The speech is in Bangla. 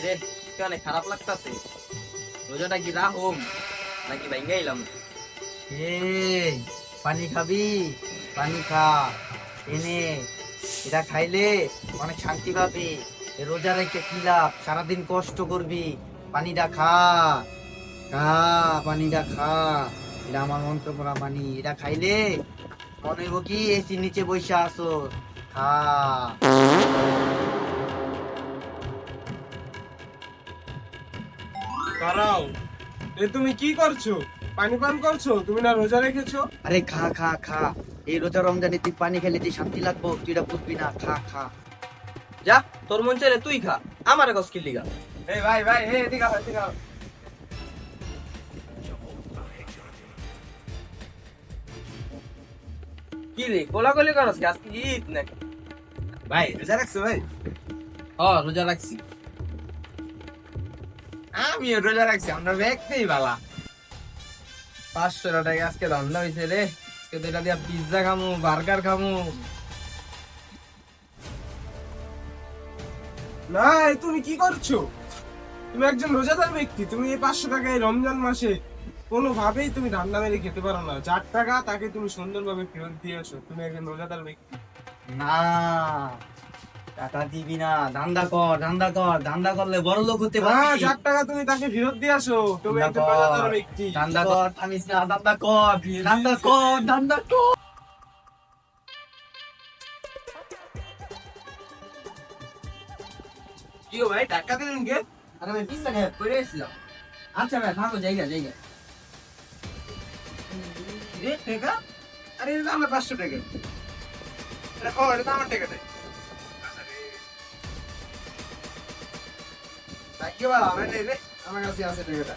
রে, অনেক খারাপ লাগতাছে। রোজাটা কি রাখুম নাকি ভাঙ্গাইলাম? এই পানি খাবি? পানি খা। এনে এটা খাইলে অনেক শান্তি পাবি। এ রোজা রেখে কি লাভ? সারাদিন কষ্ট করবি। পানিটা খা, খা, পানিটা খা। এটা আমার মন্ত্র করা পানি। এটা খাইলে মনে হইব কি এসির নিচে বইসা আসো। খা। দাঁড়াও, এ তুমি কি করছো? পানি পান করছো? তুমি না রোজা রেখেছো? আরে খা খা খা। এই রোজা রমজানে তুই পানি খেলে যে শান্তি লাগবো তুই এটা বুঝবি না। খা খা। যা, তোর মন চাইলে তুই খা, আমার কস কি লিগা? এই ভাই ভাই, এদিকে আও, এদিকে আও। কি রে কোলাকুলি করস কি? আজকে ঈদ নাকি? ভাই রোজা রাখছো ভাই? রোজা রাখছি। আমিও রোজা রাখছি, আমরা ব্যক্তিই বালা। 500 টাকা আজকে ধান্দা হয়েছে রে। আজকে তো এটা দিয়া পিজ্জা খামু, বার্গার খামু। না, এ তুমি কি করছো? তুমি একজন রোজাদার ব্যক্তি, তুমি এই 500 টাকা এই রমজান মাসে কোনোভাবেই তুমি ধান্দা মেরে খেতে পারো না। যার টাকা তাকে তুমি সুন্দরভাবে ফেরত দিয়ে আসো, তুমি একজন রোজাদার ব্যক্তি। না, টাকা দিবি না। ধান্দা কর, ধান্দা কর। ধান্দা করলে বড় লোক হতে না, পারবি। যার টাকা তুমি তাকে ফেরত দিয়ে আসো, তুমি একজন রোজাদার ব্যক্তি। ধান্দা কর, থামিস না। ধান্দা কর, ধান্দা কর, ধান্দা কর। কি গো ভাই, টাকা দিলেন কে? আরে ভাই পিজ্জা খাই পড়ে গেছিলাম। আচ্ছা ভাই থাকো, জায়গা জায়গা। রে টাকা? আরে এটা তো আমার 500 টাকা। এটা ও, এটা তো আমার টাকা দেয়। কি বলা, আমার নেই রে, আমার কাছে আছে টাকাটা।